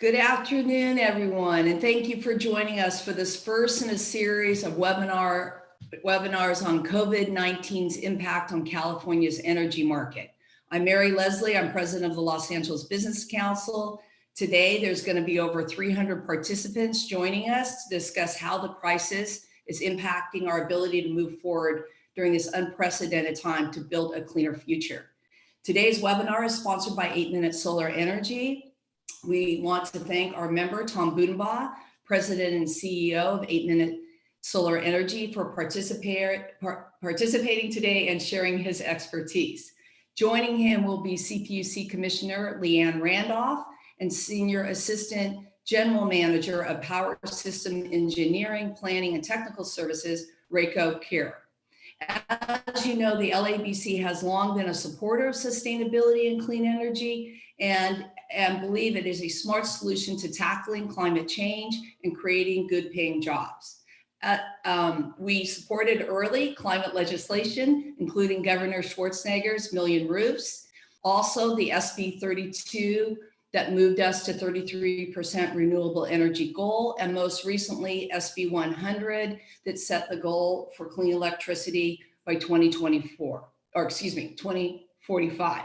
Good afternoon, everyone, and thank you for joining us for this first in a series of webinars on COVID-19's impact on California's energy market. I'm Mary Leslie. I'm president of the Los Angeles Business Council. Today, there's going to be over 300 participants joining us to discuss how the crisis is impacting our ability to move forward during this unprecedented time to build a cleaner future. Today's webinar is sponsored by 8 Minute Solar Energy. We want to thank our member, Tom Budenbaugh, President and CEO of 8 Minute Solar Energy, for participating today and sharing his expertise. Joining him will be CPUC Commissioner Leanne Randolph and Senior Assistant General Manager of Power System Engineering, Planning, and Technical Services, Reiko Kier. As you know, the LABC has long been a supporter of sustainability and clean energy and believe it is a smart solution to tackling climate change and creating good paying jobs. We supported early climate legislation, including Governor Schwarzenegger's Million Roofs, also the SB 32 that moved us to 33% renewable energy goal, and most recently SB 100 that set the goal for clean electricity by 2045.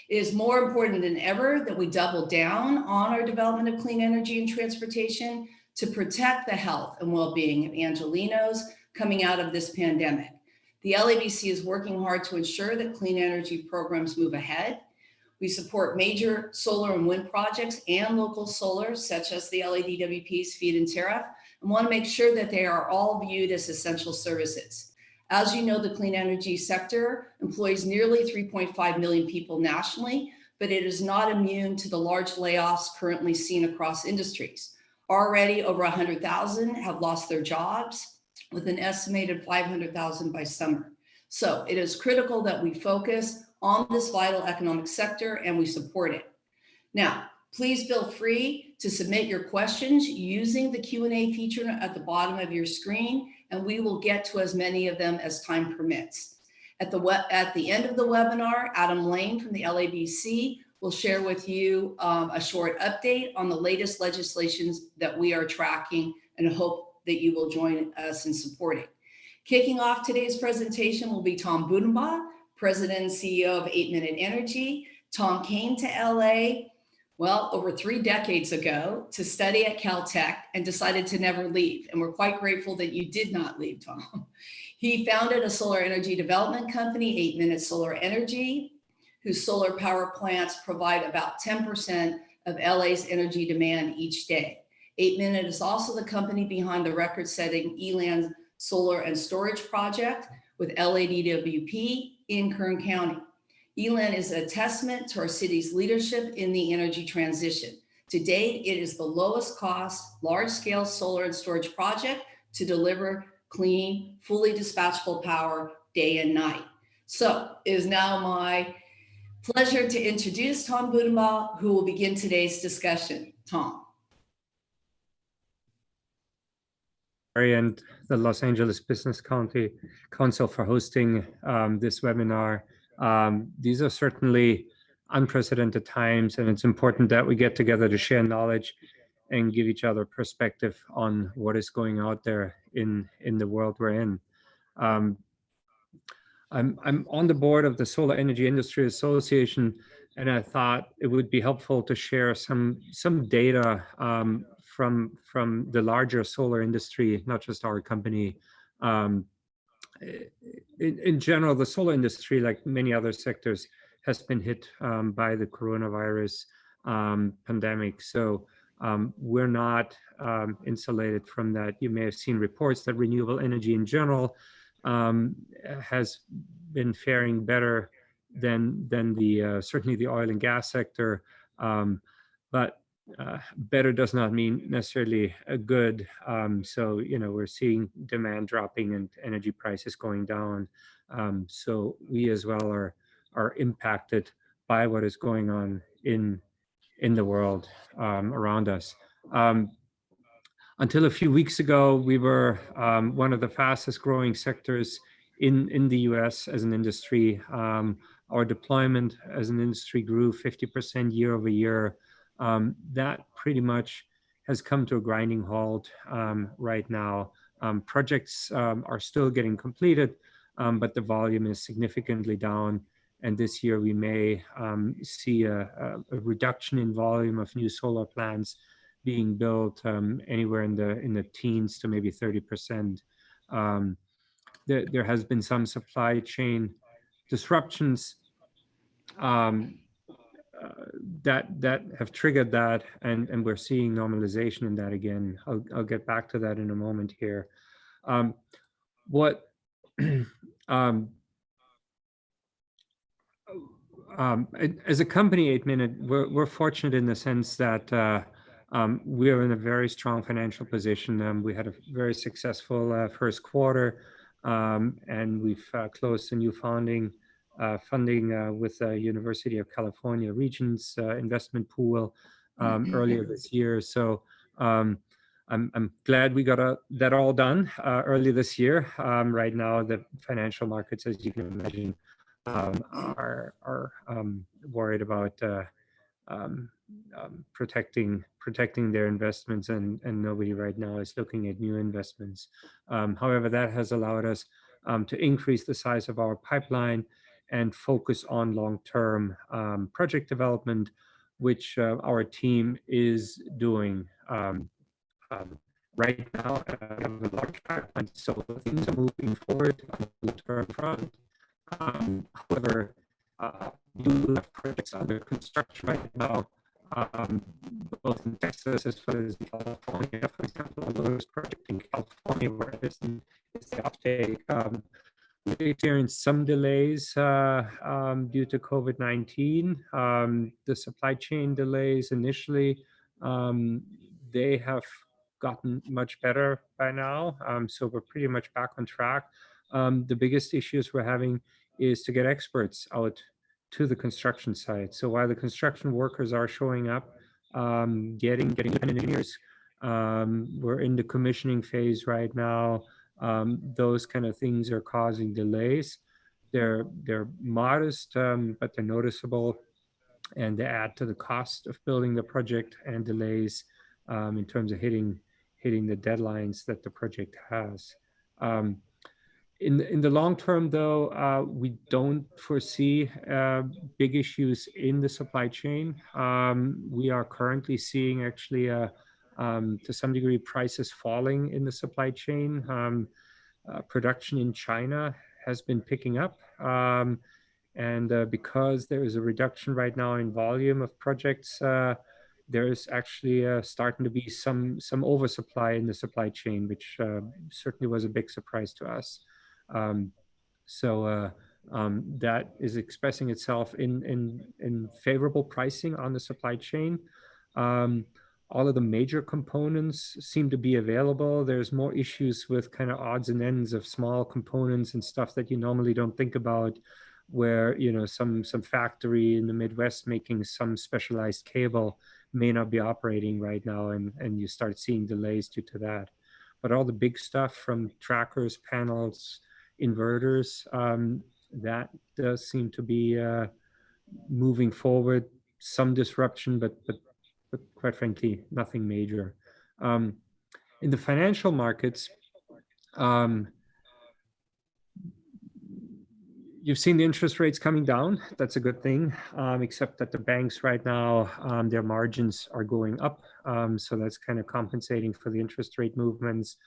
It is more important than ever that we double down on our development of clean energy and transportation to protect the health and well-being of Angelenos coming out of this pandemic. The LABC is working hard to ensure that clean energy programs move ahead. We support major solar and wind projects and local solar, such as the LADWP's feed-in tariff, and want to make sure that they are all viewed as essential services. As you know, the clean energy sector employs nearly 3.5 million people nationally, but it is not immune to the large layoffs currently seen across industries. Already over 100,000 have lost their jobs, with an estimated 500,000 by summer. So it is critical that we focus on this vital economic sector and we support it. Now, please feel free to submit your questions using the Q&A feature at the bottom of your screen, and we will get to as many of them as time permits. At the end of the webinar, Adam Lane from the LABC will share with you a short update on the latest legislations that we are tracking and hope that you will join us in supporting. Kicking off today's presentation will be Tom Budenbaugh, President and CEO of 8 Minute Energy. Tom came to LA, well, over 3 decades ago to study at Caltech and decided to never leave. And we're quite grateful that you did not leave, Tom. He founded a solar energy development company, 8 Minute Solar Energy, whose solar power plants provide about 10% of LA's energy demand each day. 8 Minute is also the company behind the record-setting Elan Solar and Storage Project with LADWP in Kern County. Elan is a testament to our city's leadership in the energy transition. To date, it is the lowest cost, large-scale solar and storage project to deliver clean, fully dispatchable power day and night. So it is now my pleasure to introduce Tom Budenbaugh, who will begin today's discussion. Tom. And the Los Angeles Business Council for hosting this webinar. These are certainly unprecedented times, and it's important that we get together to share knowledge and give each other perspective on what is going out there in the world we're in. I'm on the board of the Solar Energy Industry Association, and I thought it would be helpful to share some data from the larger solar industry, not just our company. In general, the solar industry, like many other sectors, has been hit by the coronavirus pandemic. So we're not insulated from that. You may have seen reports that renewable energy in general has been faring better than the certainly the oil and gas sector, but better does not mean necessarily a good. So, you know, we're seeing demand dropping and energy prices going down. So we as well are impacted by what is going on in the world around us. Until a few weeks ago, we were one of the fastest growing sectors in the US as an industry. Our deployment as an industry grew 50% year over year. That pretty much has come to a grinding halt right now. Projects are still getting completed, but the volume is significantly down. And this year we may see a reduction in volume of new solar plants being built anywhere in the teens to maybe 30%. There has been some supply chain disruptions um, that have triggered that, and we're seeing normalization in that again. I'll get back to that in a moment here. What um, as a company, 8-Minute, we're fortunate in the sense that we're in a very strong financial position. We had a very successful first quarter, and we've closed a new funding with the University of California Regents investment pool earlier this year. So I'm glad we got that all done early this year. Right now, the financial markets, as you can imagine, are worried about protecting their investments, and nobody right now is looking at new investments. However, that has allowed us to increase the size of our pipeline and focus on long-term project development, which our team is doing. Right now, we have a large pipeline, so things are moving forward on the long-term front. However, we do have projects under construction right now, both in Texas as well as in California. For example, the lowest project in California, where is the uptake. We experienced some delays due to COVID-19. The supply chain delays initially, they have gotten much better by now. So we're pretty much back on track. The biggest issues we're having is to get experts out to the construction site. So while the construction workers are showing up, getting independent engineers, we're in the commissioning phase right now. Those kind of things are causing delays. They're modest, but they're noticeable, and they add to the cost of building the project and delays in terms of hitting the deadlines that the project has. In the long term, though, we don't foresee big issues in the supply chain. We are currently seeing actually, to some degree, prices falling in the supply chain. Production in China has been picking up. And because there is a reduction right now in volume of projects, there's actually starting to be some oversupply in the supply chain, which certainly was a big surprise to us. So that is expressing itself in favorable pricing on the supply chain. All of the major components seem to be available. There's more issues with kind of odds and ends of small components and stuff that you normally don't think about, where some factory in the Midwest making some specialized cable may not be operating right now, and you start seeing delays due to that. But all the big stuff from trackers, panels, inverters, that does seem to be moving forward. Some disruption, but quite frankly, nothing major. In the financial markets, you've seen the interest rates coming down. That's a good thing, except that the banks right now, their margins are going up. So that's kind of compensating for the interest rate movements.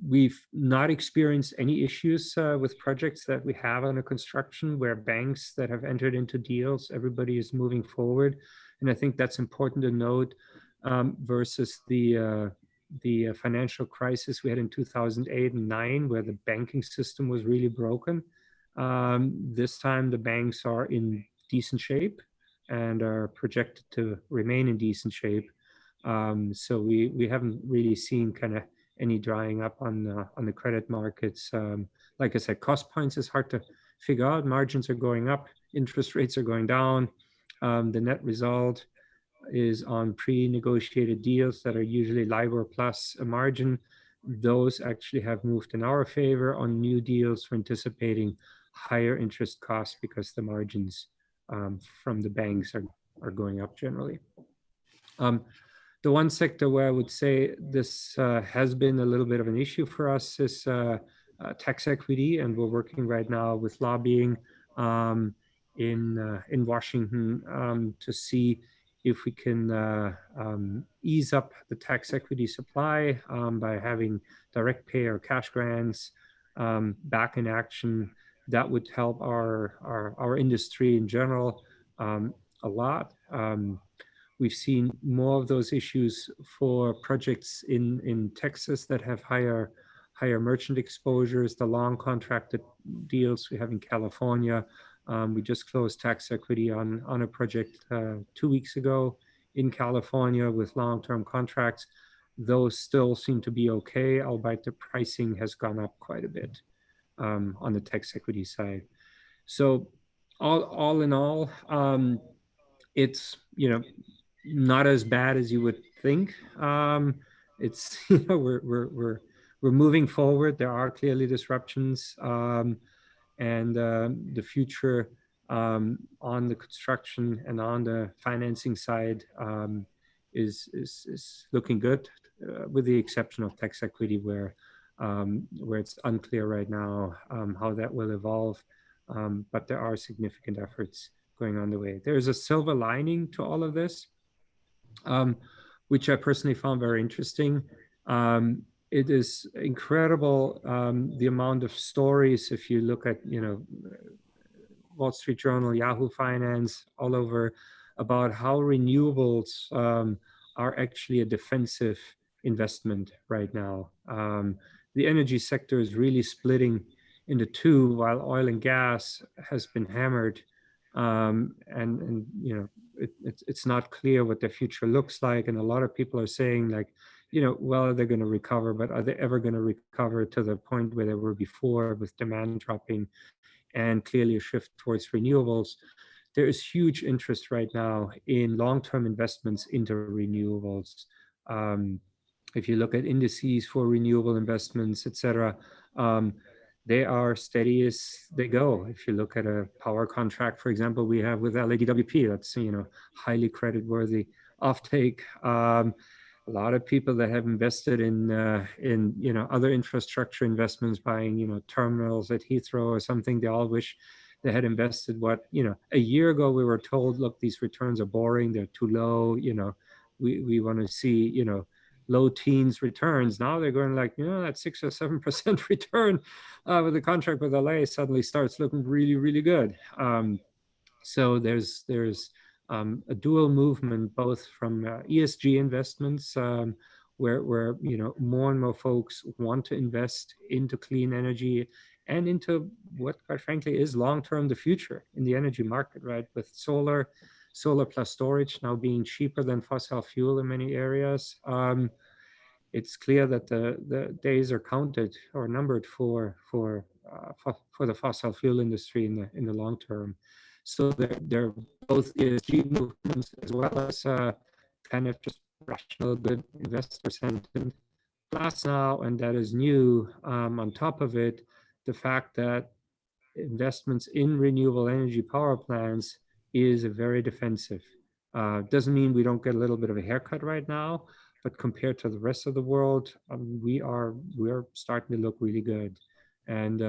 We've not experienced any issues with projects that we have under construction where banks that have entered into deals, everybody is moving forward. And I think that's important to note versus the financial crisis we had in 2008 and 2009, where the banking system was really broken. This time the banks are in decent shape and are projected to remain in decent shape. So we haven't really seen kind of any drying up on the credit markets. Like I said, cost points is hard to figure out. Margins are going up, interest rates are going down. The net result is on pre-negotiated deals that are usually LIBOR plus a margin. Those actually have moved in our favor. On new deals, we're anticipating higher interest costs because the margins from the banks are going up generally. The one sector where I would say this has been a little bit of an issue for us is tax equity, and we're working right now with lobbying in Washington to see if we can ease up the tax equity supply by having direct pay or cash grants back in action. That would help our industry in general a lot. We've seen more of those issues for projects in Texas that have higher merchant exposures, the long contracted deals we have in California. We just closed tax equity on a project 2 weeks ago in California with long-term contracts. Those still seem to be okay, albeit the pricing has gone up quite a bit on the tax equity side. So all in all, it's, not as bad as you would think. It's we're moving forward. There are clearly disruptions, and the future on the construction and on the financing side is looking good, with the exception of tax equity, where it's unclear right now how that will evolve. But there are significant efforts going on the way. There's a silver lining to all of this, which I personally found very interesting. It is incredible the amount of stories. If you look at, Wall Street Journal, Yahoo Finance, all over, about how renewables are actually a defensive investment right now. The energy sector is really splitting into two, while oil and gas has been hammered, and it's not clear what the future looks like. And a lot of people are saying, like, well, they're going to recover, but are they ever going to recover to the point where they were before, with demand dropping and clearly a shift towards renewables? There is huge interest right now in long-term investments into renewables. If you look at indices for renewable investments, et cetera, they are steady as they go. If you look at a power contract, for example, we have with LADWP, that's highly creditworthy offtake. A lot of people that have invested in other infrastructure investments, buying terminals at Heathrow or something, they all wish they had invested a year ago we were told, look, these returns are boring, they're too low, we want to see low teens returns. Now they're going like, that 6 or 7% return with the contract with LA suddenly starts looking really, really good. So there's a dual movement, both from ESG investments, where more and more folks want to invest into clean energy and into what, quite frankly, is long-term the future in the energy market, right? With solar plus storage now being cheaper than fossil fuel in many areas. It's clear that the days are counted or numbered for the fossil fuel industry in the long term. So they're both ESG movements as well as kind of just rational, good investor sentiment. Plus now, and that is new, on top of it, the fact that investments in renewable energy power plants is a very defensive. Doesn't mean we don't get a little bit of a haircut right now, but compared to the rest of the world, we are starting to look really good. And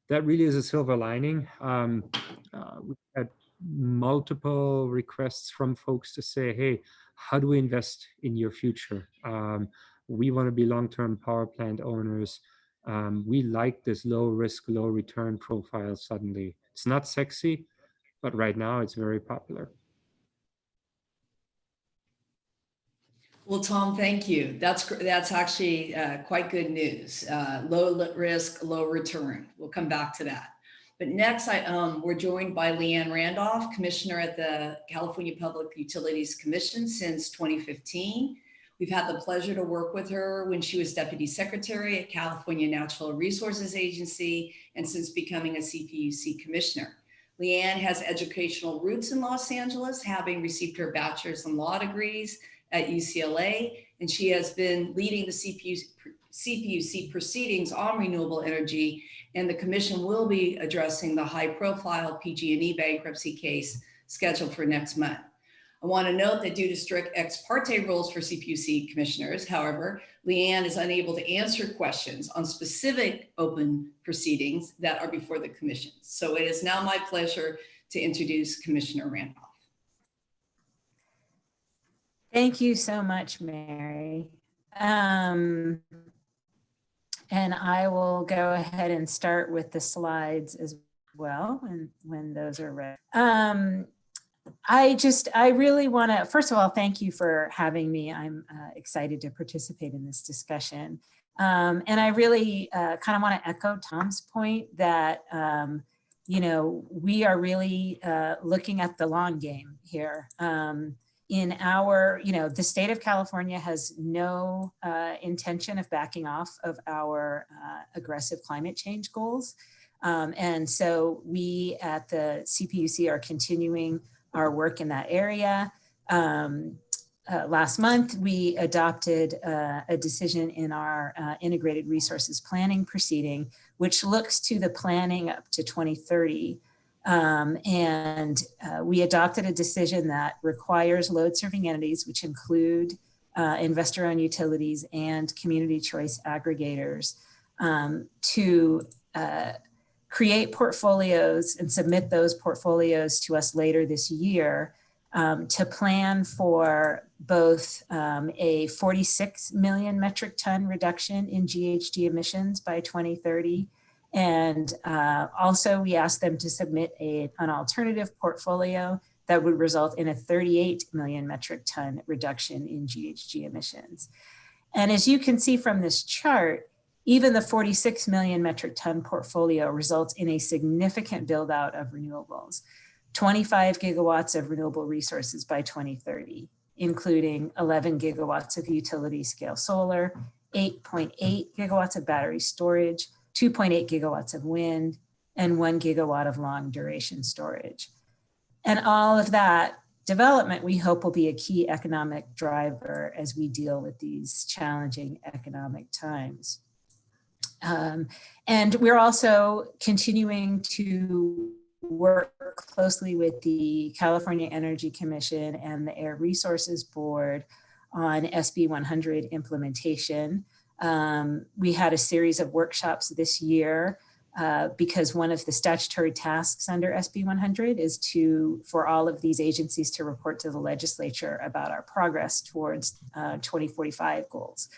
that really is a silver lining. We've had multiple requests from folks to say, hey, how do we invest in your future? We want to be long-term power plant owners. We like this low risk, low return profile suddenly. It's not sexy, but right now it's very popular. Well, Tom, thank you. That's actually quite good news. Low risk, low return. We'll come back to that. But next, we're joined by Leanne Randolph, Commissioner at the California Public Utilities Commission since 2015. We've had the pleasure to work with her when she was Deputy Secretary at California Natural Resources Agency and since becoming a CPUC Commissioner. Leanne has educational roots in Los Angeles, having received her bachelor's in law degrees at UCLA, and she has been leading the CPUC proceedings on renewable energy, and the commission will be addressing the high-profile PG&E bankruptcy case scheduled for next month. I want to note that due to strict ex parte rules for CPUC commissioners, however, Leanne is unable to answer questions on specific open proceedings that are before the commission. So it is now my pleasure to introduce Commissioner Randolph. Thank you so much, Mary. And I will go ahead and start with the slides as well, and when those are ready. I really want to, first of all, thank you for having me. I'm excited to participate in this discussion. And I really kind of want to echo Tom's point that, you know, we are really looking at the long game here. In our, you know, the state of California has no intention of backing off of our aggressive climate change goals. And so we at the CPUC are continuing our work in that area. Last month, we adopted a decision in our integrated resources planning proceeding, which looks to the planning up to 2030. We adopted a decision that requires load serving entities, which include investor-owned utilities and community choice aggregators, to create portfolios and submit those portfolios to us later this year to plan for both a 46 million metric ton reduction in GHG emissions by 2030. And also we asked them to submit an alternative portfolio that would result in a 38 million metric ton reduction in GHG emissions. And as you can see from this chart, even the 46 million metric ton portfolio results in a significant build out of renewables, 25 gigawatts of renewable resources by 2030, including 11 gigawatts of utility scale solar, 8.8 gigawatts of battery storage, 2.8 gigawatts of wind, and 1 gigawatt of long duration storage. And all of that development, we hope, will be a key economic driver as we deal with these challenging economic times. And we're also continuing to work closely with the California Energy Commission and the Air Resources Board on SB 100 implementation. We had a series of workshops this year because one of the statutory tasks under SB 100 is for all of these agencies to report to the legislature about our progress towards 2045 goals.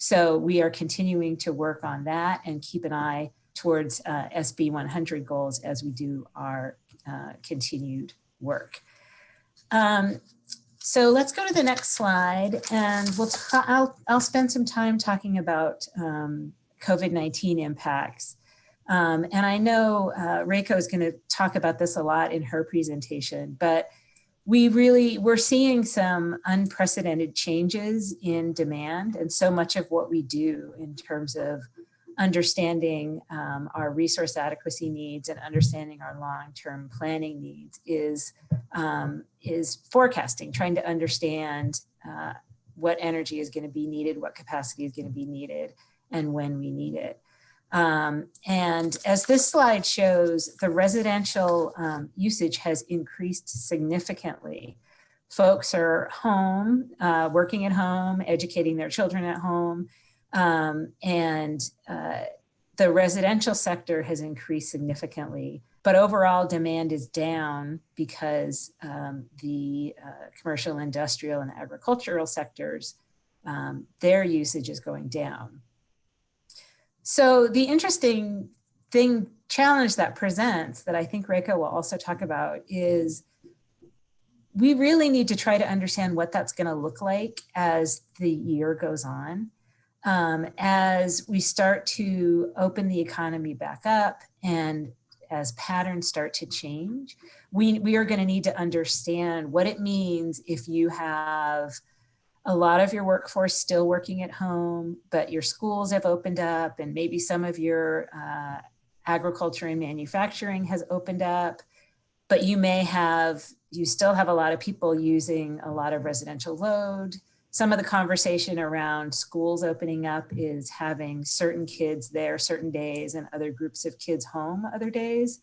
So we are continuing to work on that and keep an eye towards SB 100 goals as we do our continued work. So let's go to the next slide, and I'll spend some time talking about COVID-19 impacts. And I know Reiko is going to talk about this a lot in her presentation, but we're seeing some unprecedented changes in demand, and so much of what we do in terms of understanding our resource adequacy needs and understanding our long-term planning needs is forecasting, trying to understand what energy is going to be needed, what capacity is going to be needed, and when we need it. And as this slide shows, the residential usage has increased significantly. Folks are home, working at home, educating their children at home, and the residential sector has increased significantly, but overall demand is down because the commercial, industrial, and agricultural sectors, their usage is going down. So the interesting challenge that presents, that I think Reiko will also talk about, is we really need to try to understand what that's going to look like as the year goes on. As we start to open the economy back up and as patterns start to change, we are going to need to understand what it means if you have a lot of your workforce still working at home, but your schools have opened up and maybe some of your agriculture and manufacturing has opened up, but you still have a lot of people using a lot of residential load. Some of the conversation around schools opening up is having certain kids there certain days and other groups of kids home other days.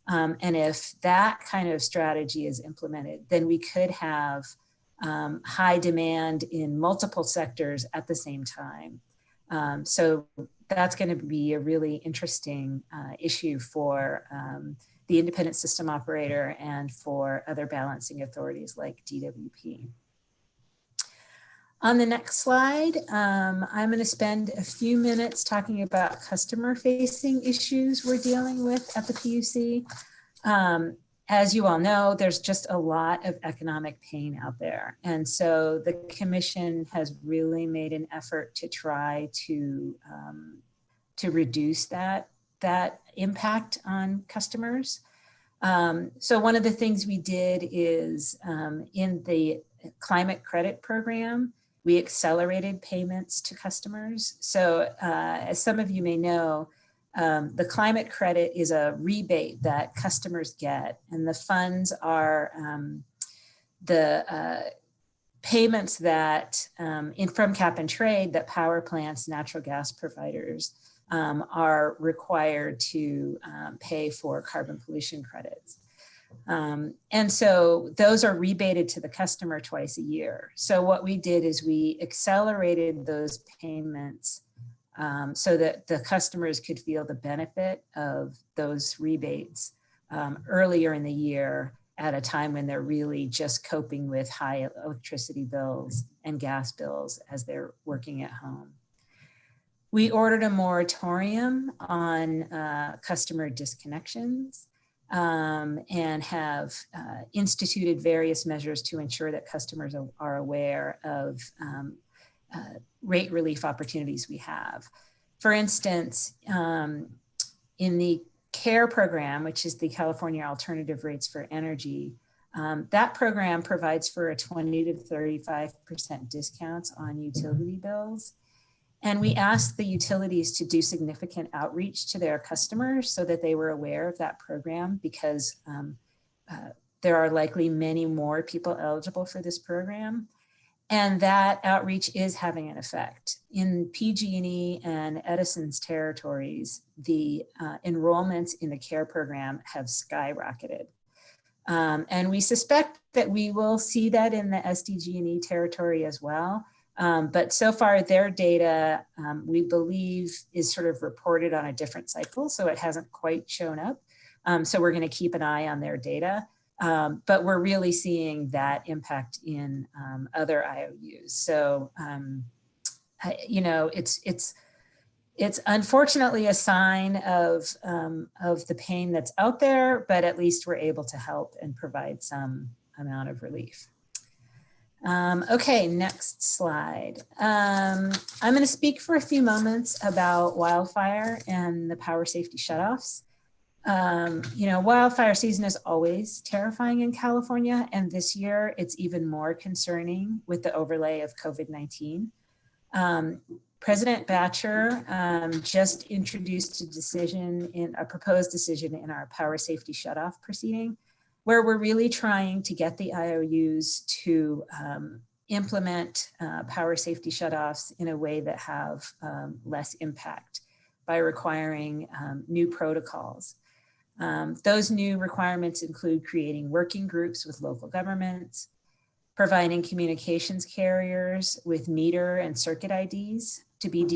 And if that kind of strategy is implemented, then we could have high demand in multiple sectors at the same time. So that's going to be a really interesting issue for the independent system operator and for other balancing authorities like DWP. On the next slide, I'm going to spend a few minutes talking about customer-facing issues we're dealing with at the PUC. As you all know, there's just a lot of economic pain out there. And so the commission has really made an effort to try to reduce that impact on customers. So one of the things we did is in the climate credit program, we accelerated payments to customers. So as some of you may know, the climate credit is a rebate that customers get, and the funds are the payments that from cap and trade that power plants, natural gas providers are required to pay for carbon pollution credits. And so those are rebated to the customer twice a year. So what we did is we accelerated those payments so that the customers could feel the benefit of those rebates earlier in the year at a time when they're really just coping with high electricity bills and gas bills as they're working at home. We ordered a moratorium on customer disconnections and have instituted various measures to ensure that customers are aware of rate relief opportunities we have. For instance, in the CARE program, which is the California Alternative Rates for Energy, that program provides for a 20 to 35% discounts on utility bills. And we asked the utilities to do significant outreach to their customers so that they were aware of that program, because there are likely many more people eligible for this program. And that outreach is having an effect. In PG&E and Edison's territories, the enrollments in the CARE program have skyrocketed. And we suspect that we will see that in the SDG&E territory as well. But so far their data, we believe, is sort of reported on a different cycle, so it hasn't quite shown up. So we're going to keep an eye on their data. But we're really seeing that impact in other IOUs. So, you know, it's unfortunately a sign of the pain that's out there, but at least we're able to help and provide some amount of relief. Okay, next slide. I'm going to speak for a few moments about wildfire and the power safety shutoffs. You know, wildfire season is always terrifying in California, and this year it's even more concerning with the overlay of COVID-19. President Batcher just introduced a proposed decision in our power safety shutoff proceeding, where we're really trying to get the IOUs to implement power safety shutoffs in a way that have less impact by requiring new protocols. Those new requirements include creating working groups with local governments, providing communications carriers with meter and circuit IDs to be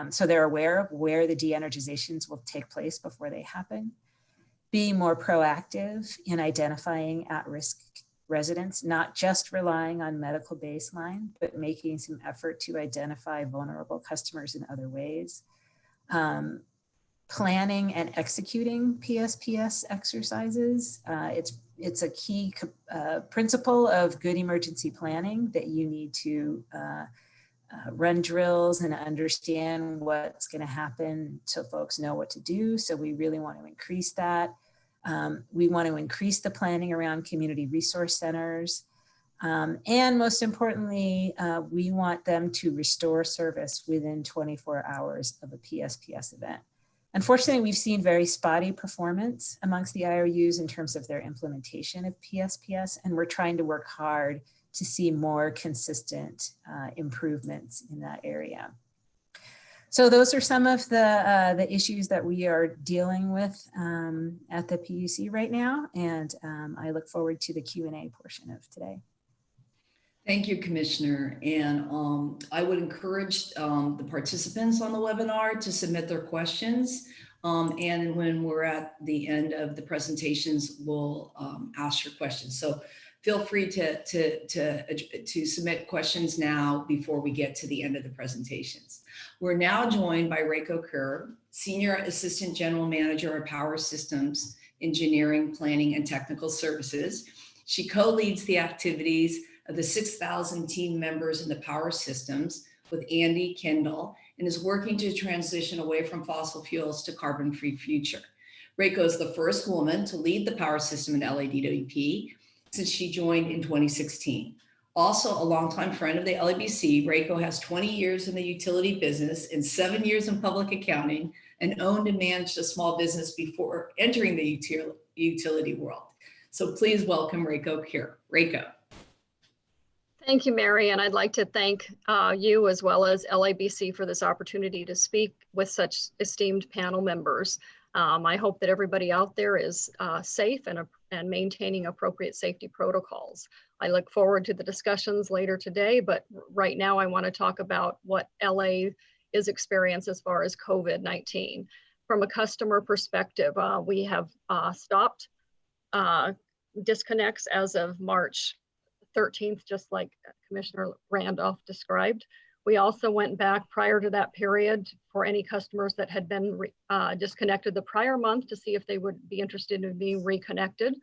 so they're aware of where the de-energizations will take place before they happen, being more proactive in identifying at-risk residents, not just relying on medical baseline, but making some effort to identify vulnerable customers in other ways. Planning and executing PSPS exercises. It's a key principle of good emergency planning that you need to run drills and understand what's going to happen so folks know what to do. So we really want to increase that. We want to increase the planning around community resource centers. And most importantly, we want them to restore service within 24 hours of a PSPS event. Unfortunately, we've seen very spotty performance amongst the IOUs in terms of their implementation of PSPS, and we're trying to work hard to see more consistent improvements in that area. So those are some of the issues that we are dealing with at the PUC right now, and I look forward to the Q&A portion of today. Thank you, Commissioner. And I would encourage the participants on the webinar to submit their questions. And when we're at the end of the presentations, we'll ask your questions. So feel free to submit questions now before we get to the end of the presentations. We're now joined by Reiko Kerr, Senior Assistant General Manager of Power Systems, Engineering, Planning, and Technical Services. She co-leads the activities of the 6,000 team members in the power systems with Andy Kendall and is working to transition away from fossil fuels to carbon-free future. Reiko is the first woman to lead the power system in LADWP since she joined in 2016. Also a longtime friend of the LABC, Reiko has 20 years in the utility business and 7 years in public accounting and owned and managed a small business before entering the utility world. So please welcome Reiko here. Reiko. Thank you, Mary, and I'd like to thank you as well as LABC for this opportunity to speak with such esteemed panel members. I hope that everybody out there is safe and maintaining appropriate safety protocols. I look forward to the discussions later today, but right now I want to talk about what LA is experiencing as far as COVID-19. From a customer perspective, we have stopped disconnects as of March 13th, just like Commissioner Randolph described. We also went back prior to that period for any customers that had been disconnected the prior month to see if they would be interested in being reconnected.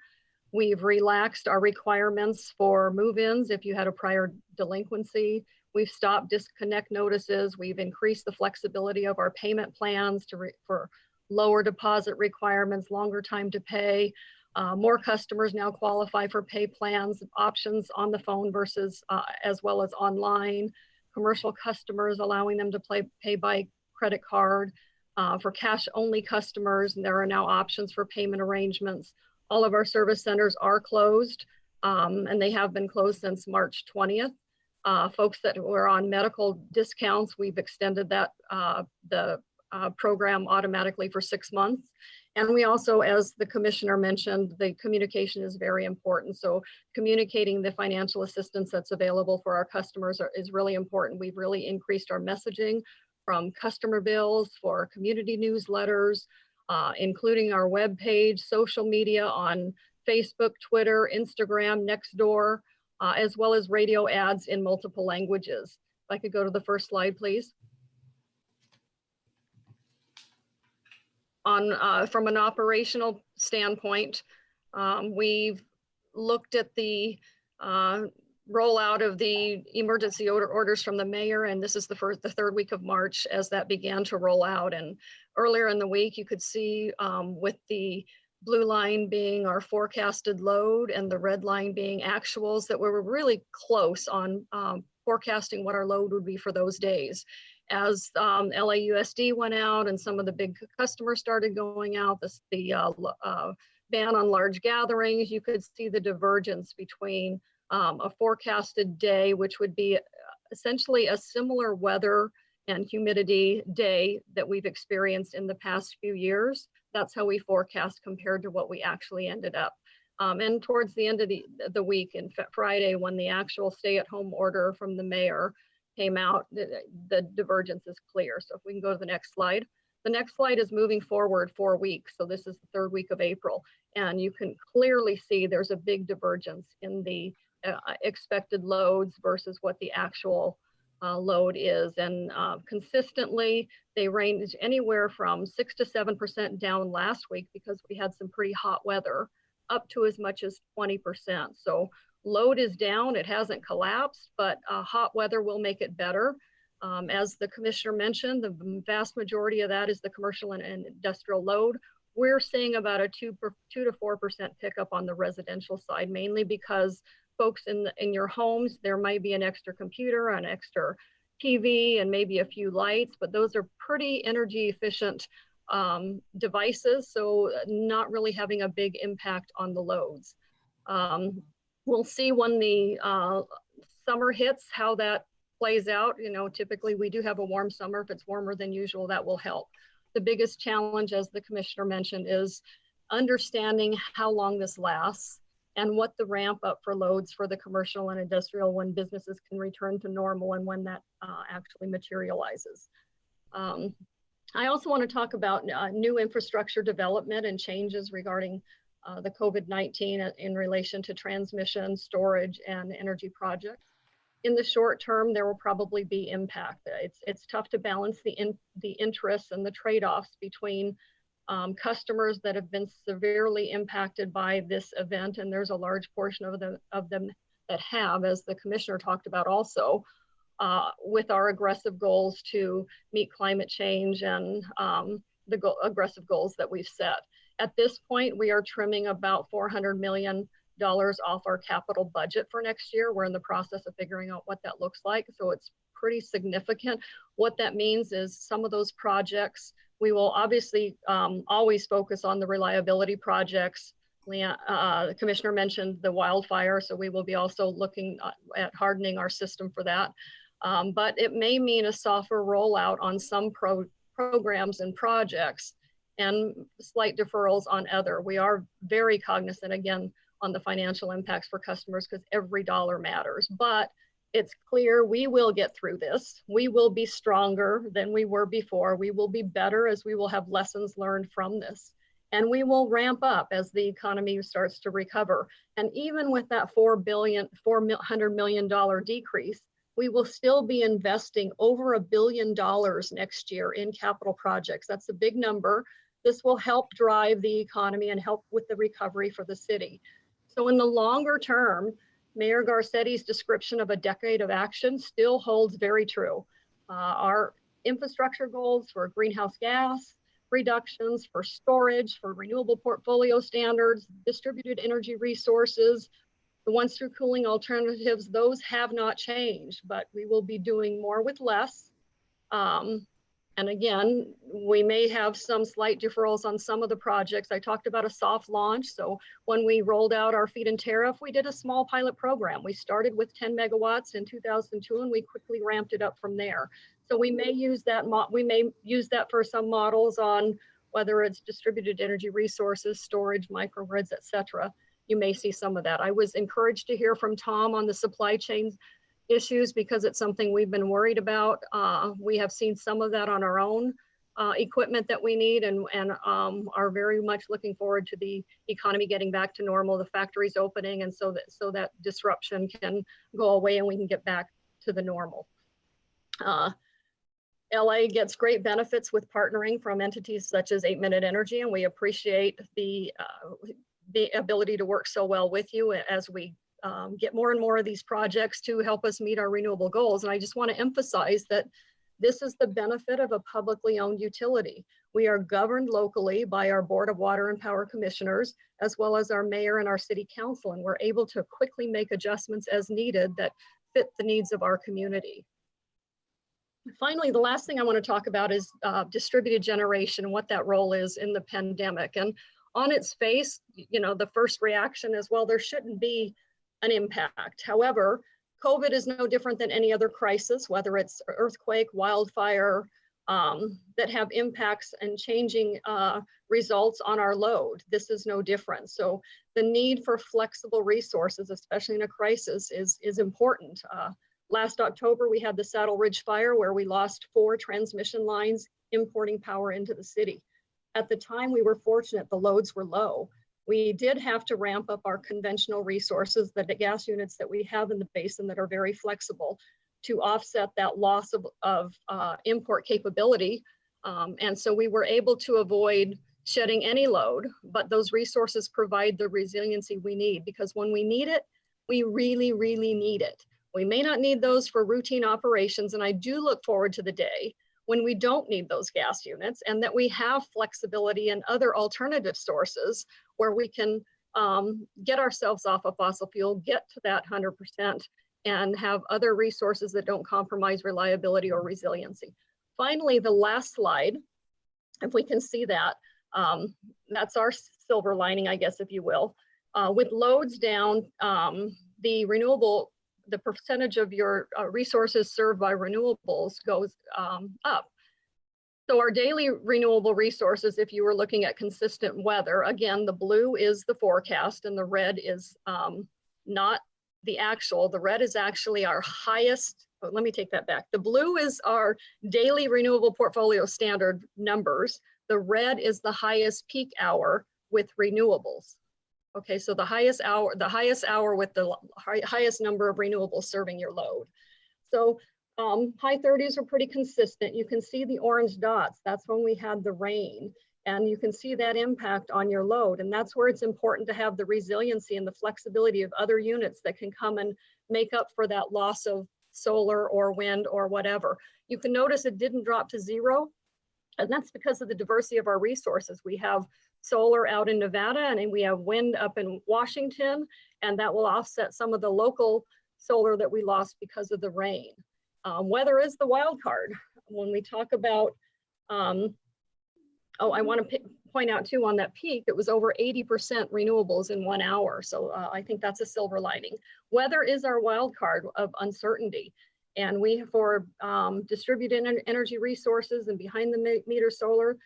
We've relaxed our requirements for move-ins if you had a prior delinquency. We've stopped disconnect notices. We've increased the flexibility of our payment plans for lower deposit requirements, longer time to pay. More customers now qualify for pay plans options on the phone versus as well as online. Commercial customers, allowing them to pay by credit card. For cash only customers, there are now options for payment arrangements. All of our service centers are closed and they have been closed since March 20th. Folks that were on medical discounts, we've extended that the program automatically for 6 months. And we also, as the commissioner mentioned, the communication is very important. So communicating the financial assistance that's available for our customers is really important. We've really increased our messaging from customer bills for community newsletters, including our webpage, social media on Facebook, Twitter, Instagram, Nextdoor, as well as radio ads in multiple languages. If I could go to the first slide, please. From an operational standpoint, we've looked at the rollout of the emergency orders from the mayor, and this is the third week of March as that began to roll out. And earlier in the week, you could see with the blue line being our forecasted load and the red line being actuals, that we were really close on forecasting what our load would be for those days. As LAUSD went out and some of the big customers started going out, the ban on large gatherings, you could see the divergence between a forecasted day, which would be essentially a similar weather and humidity day that we've experienced in the past few years. That's how we forecast compared to what we actually ended up. And towards the end of the week, in Friday, when the actual stay-at-home order from the mayor came out, the divergence is clear. So if we can go to the next slide. The next slide is moving forward 4 weeks. So this is the third week of April. And you can clearly see there's a big divergence in the expected loads versus what the actual load is. And consistently, they range anywhere from 6 to 7% down last week because we had some pretty hot weather, up to as much as 20%. So load is down, it hasn't collapsed, but hot weather will make it better. As the commissioner mentioned, the vast majority of that is the commercial and industrial load. We're seeing about a 2 to 4% pickup on the residential side, mainly because folks in your homes, there might be an extra computer, an extra TV, and maybe a few lights, but those are pretty energy efficient devices, so not really having a big impact on the loads. We'll see when the summer hits, how that plays out. You know, typically we do have a warm summer. If it's warmer than usual, that will help. The biggest challenge, as the commissioner mentioned, is understanding how long this lasts and what the ramp up for loads for the commercial and industrial when businesses can return to normal and when that actually materializes. I also want to talk about new infrastructure development and changes regarding the COVID-19 in relation to transmission, storage, and energy projects. In the short term, there will probably be impact. It's tough to balance the interests and the trade-offs between customers that have been severely impacted by this event, and there's a large portion of them that have, as the commissioner talked about also, with our aggressive goals to meet climate change and the aggressive goals that we've set. At this point, we are trimming about $400 million off our capital budget for next year. We're in the process of figuring out what that looks like. So it's pretty significant. What that means is some of those projects, we will obviously always focus on the reliability projects. The commissioner mentioned the wildfire, so we will be also looking at hardening our system for that. But it may mean a softer rollout on some programs and projects and slight deferrals on other. We are very cognizant, again, on the financial impacts for customers because every dollar matters. But it's clear we will get through this. We will be stronger than we were before. We will be better as we will have lessons learned from this. And we will ramp up as the economy starts to recover. And even with that $400 million decrease, we will still be investing over $1 billion next year in capital projects. That's a big number. This will help drive the economy and help with the recovery for the city. So in the longer term, Mayor Garcetti's description of a decade of action still holds very true. Our infrastructure goals for greenhouse gas reductions, for storage, for renewable portfolio standards, distributed energy resources, the ones through cooling alternatives, those have not changed, but we will be doing more with less. And again, we may have some slight deferrals on some of the projects. I talked about a soft launch. So when we rolled out our feed-in tariff, we did a small pilot program. We started with 10 megawatts in 2002, and we quickly ramped it up from there. So we may use that. We may use that for some models on whether it's distributed energy resources, storage, microgrids, et cetera. You may see some of that. I was encouraged to hear from Tom on the supply chain issues because it's something we've been worried about. We have seen some of that on our own equipment that we need and are very much looking forward to the economy getting back to normal, the factories opening, and so that disruption can go away and we can get back to the normal. LA gets great benefits with partnering from entities such as 8 Minute Energy, and we appreciate the ability to work so well with you as we get more and more of these projects to help us meet our renewable goals. And I just want to emphasize that this is the benefit of a publicly owned utility. We are governed locally by our Board of Water and Power Commissioners, as well as our mayor and our city council, and we're able to quickly make adjustments as needed that fit the needs of our community. Finally, the last thing I want to talk about is distributed generation and what that role is in the pandemic. And on its face, you know, the first reaction is, well, there shouldn't be an impact. However, COVID is no different than any other crisis, whether it's earthquake, wildfire, that have impacts and changing results on our load. This is no different. So the need for flexible resources, especially in a crisis, is important. Last October, we had the Saddle Ridge fire where we lost 4 transmission lines importing power into the city. At the time, we were fortunate the loads were low. We did have to ramp up our conventional resources, the gas units that we have in the basin that are very flexible, to offset that loss of import capability. And so we were able to avoid shedding any load, but those resources provide the resiliency we need, because when we need it, we really, really need it. We may not need those for routine operations, and I do look forward to the day when we don't need those gas units and that we have flexibility and other alternative sources where we can get ourselves off of fossil fuel, get to that 100%, and have other resources that don't compromise reliability or resiliency. Finally, the last slide, if we can see that, that's our silver lining, I guess, if you will. With loads down, the percentage of your resources served by renewables goes up. So our daily renewable resources, if you were looking at consistent weather, again, the blue is the forecast and the red is not the actual. The red is actually our highest. Oh, let me take that back. The blue is our daily renewable portfolio standard numbers. The red is the highest peak hour with renewables. Okay, so the highest hour with the highest number of renewables serving your load. So high 30s are pretty consistent. You can see the orange dots. That's when we had the rain. And you can see that impact on your load. And that's where it's important to have the resiliency and the flexibility of other units that can come and make up for that loss of solar or wind or whatever. You can notice it didn't drop to zero. And that's because of the diversity of our resources. We have solar out in Nevada and we have wind up in Washington, and that will offset some of the local solar that we lost because of the rain. Weather is the wild card. When we talk about, I want to point out too, on that peak, it was over 80% renewables in 1 hour. So I think that's a silver lining. Weather is our wild card of uncertainty. And for distributed energy resources and behind the meter solar,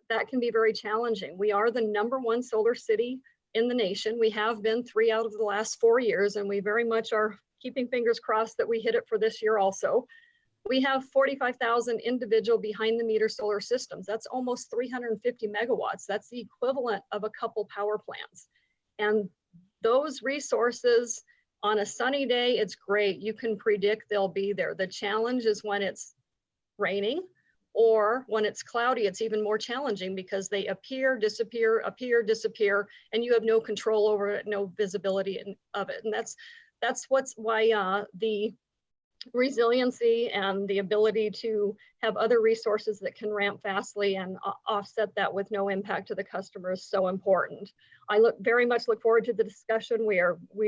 that can be very challenging. We are the #1 solar city in the nation. We have been 3 out of the last 4 years, and we very much are keeping fingers crossed that we hit it for this year also. We have 45,000 individual behind the meter solar systems. That's almost 350 megawatts. That's the equivalent of a couple power plants. And those resources, on a sunny day, it's great. You can predict they'll be there. The challenge is when it's raining, or when it's cloudy, it's even more challenging because they appear, disappear, and you have no control over it, no visibility of it. And that's why the resiliency and the ability to have other resources that can ramp fastly and offset that with no impact to the customer is so important. I very much look forward to the discussion. We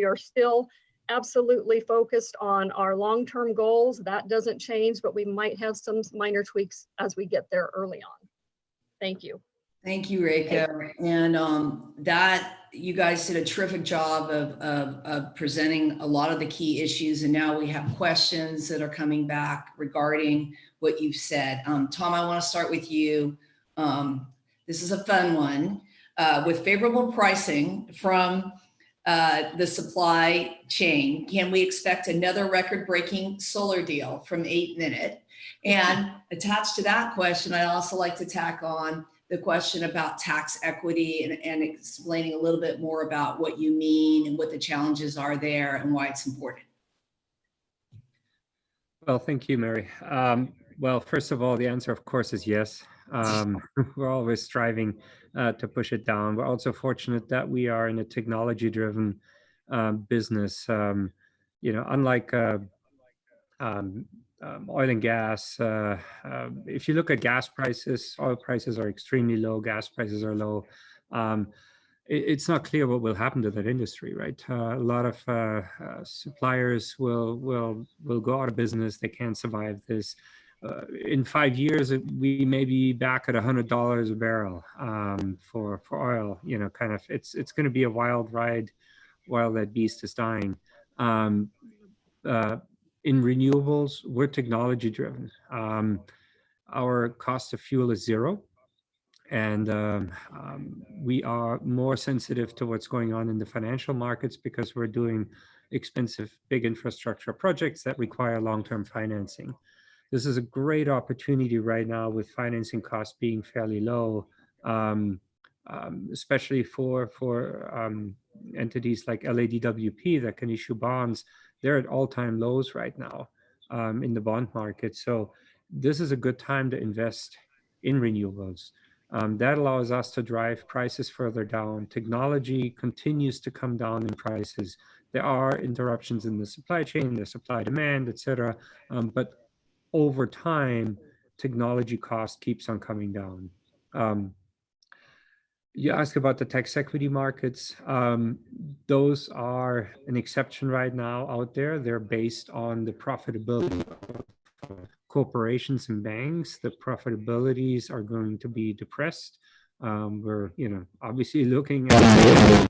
are still absolutely focused on our long-term goals. That doesn't change, but we might have some minor tweaks as we get there early on. Thank you. Thank you, Reika. And that you guys did a terrific job of presenting a lot of the key issues. And now we have questions that are coming back regarding what you've said. Tom, I want to start with you. This is a fun one. With favorable pricing from the supply chain, can we expect another record-breaking solar deal from 8Minute? And attached to that question, I'd also like to tack on the question about tax equity and explaining a little bit more about what you mean and what the challenges are there and why it's important. Well, thank you, Mary. Well, first of all, the answer, of course, is yes. We're always striving to push it down. We're also fortunate that we are in a technology-driven business. Unlike oil and gas, if you look at gas prices, oil prices are extremely low, gas prices are low. It's not clear what will happen to that industry, right? A lot of suppliers will go out of business. They can't survive this. In 5 years, we may be back at $100 a barrel for oil. It's going to be a wild ride while that beast is dying. In renewables, we're technology driven. Our cost of fuel is zero. And we are more sensitive to what's going on in the financial markets because we're doing expensive, big infrastructure projects that require long-term financing. This is a great opportunity right now with financing costs being fairly low, especially for entities like LADWP that can issue bonds. They're at all-time lows right now in the bond market. So this is a good time to invest in renewables. That allows us to drive prices further down. Technology continues to come down in prices. There are interruptions in the supply chain, the supply demand, et cetera. But over time, technology cost keeps on coming down. You ask about the tax equity markets. Those are an exception right now out there. They're based on the profitability of corporations and banks. The profitabilities are going to be depressed We're, obviously looking at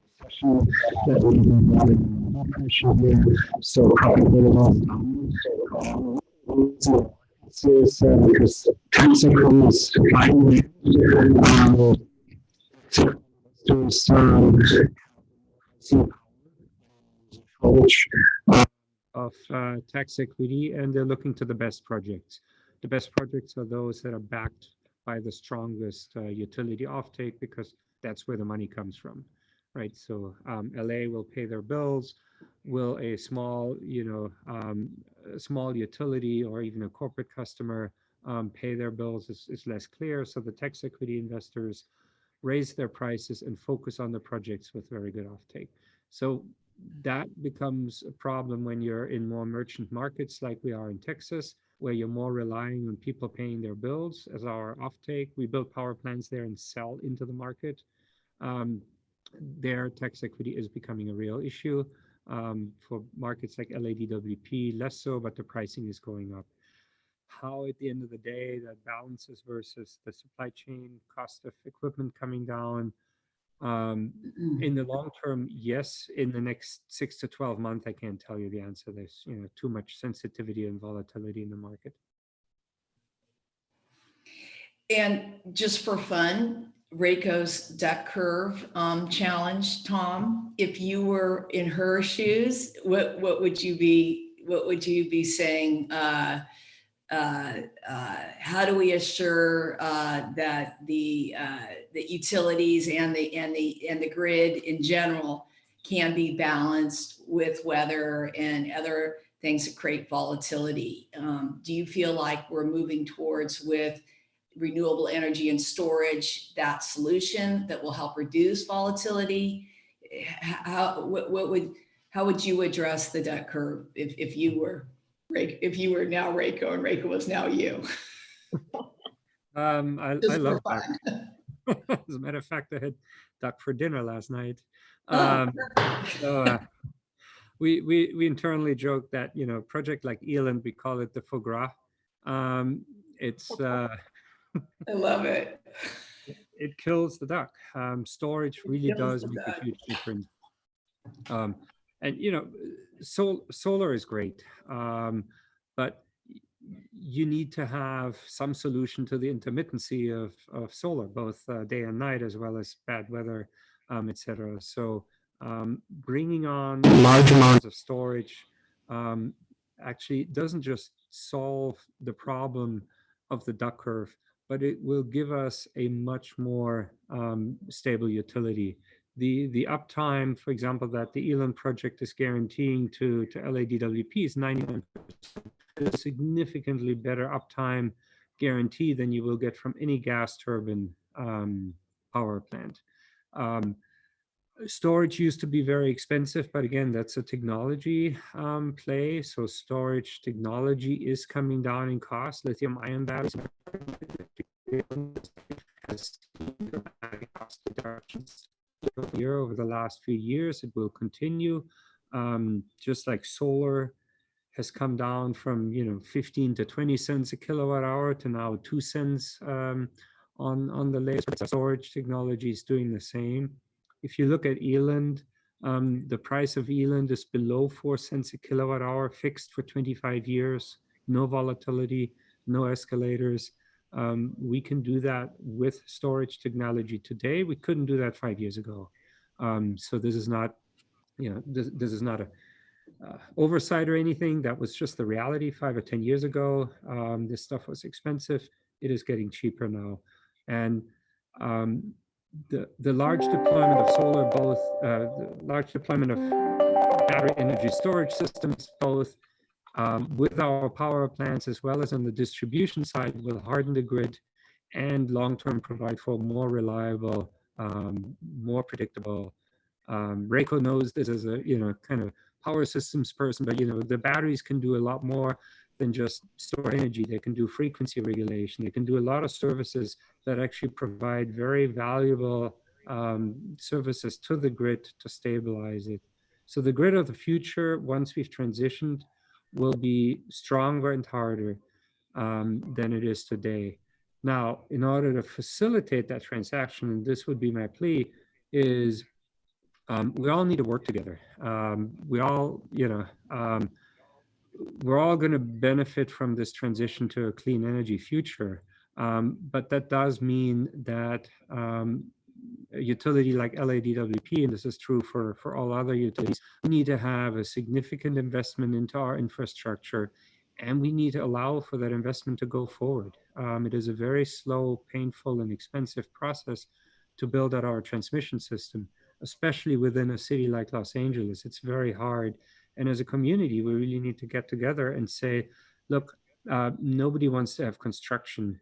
so because consequence of tax equity, and they're looking to the best projects. The best projects are those that are backed by the strongest utility offtake, because that's where the money comes from, right? So LA will pay their bills. Will a small, a small utility or even a corporate customer pay their bills is less clear. So the tax equity investors raise their prices and focus on the projects with very good offtake. So that becomes a problem when you're in more merchant markets like we are in Texas, where you're more relying on people paying their bills as our offtake. We build power plants there and sell into the market. Their tax equity is becoming a real issue. For markets like LADWP, less so, but the pricing is going up. How at the end of the day that balances versus the supply chain cost of equipment coming down, in the long term, yes. In the next 6 to 12 months, I can't tell you the answer. There's too much sensitivity and volatility in the market. And just for fun, Reiko's duck curve challenge, Tom, if you were in her shoes, what would you be saying? How do we assure that the utilities and the grid in general can be balanced with weather and other things that create volatility? Do you feel like we're moving towards, with renewable energy and storage, that solution that will help reduce volatility? How would you address the debt curve if you were now Reiko and Reiko was now you? I love duck. As a matter of fact, I had duck for dinner last night. So we internally joke that project like Eland, we call it the foie gras. It's I love it. It kills the duck. Storage really does make a huge difference. And solar is great, but you need to have some solution to the intermittency of solar, both day and night, as well as bad weather, etc. So bringing on large amounts of storage actually doesn't just solve the problem of the duck curve, but it will give us a much more stable utility. The uptime, for example, that the Eland project is guaranteeing to LADWP is 99%. A significantly better uptime guarantee than you will get from any gas turbine power plant. Storage used to be very expensive, but again, that's a technology play. So storage technology is coming down in cost. Lithium-ion batteries has cost reductions here over the last few years. It will continue, just like solar has come down from 15 to 20 cents a kilowatt hour to now 2 cents on the latest. Storage technology is doing the same. If you look at Eland, the price of Eland is below 4 cents a kilowatt hour, fixed for 25 years, no volatility, no escalators. We can do that with storage technology today. We couldn't do that 5 years ago. So this is not, this is not a oversight or anything. That was just the reality 5 or 10 years ago. This stuff was expensive. It is getting cheaper now. And the large deployment of solar, both the large deployment of battery energy storage systems, both with our power plants as well as on the distribution side, will harden the grid and long-term provide for more reliable, more predictable. Reiko knows this as a kind of power systems person, but the batteries can do a lot more than just store energy. They can do frequency regulation. They can do a lot of services that actually provide very valuable services to the grid to stabilize it. So the grid of the future, once we've transitioned, will be stronger and harder than it is today. Now, in order to facilitate that transaction, and this would be my plea, is we all need to work together. We all, we're all going to benefit from this transition to a clean energy future. But that does mean that a utility like LADWP, and this is true for all other utilities, we need to have a significant investment into our infrastructure, and we need to allow for that investment to go forward. It is a very slow, painful, and expensive process to build out our transmission system, especially within a city like Los Angeles. It's very hard. And as a community, we really need to get together and say, look, nobody wants to have construction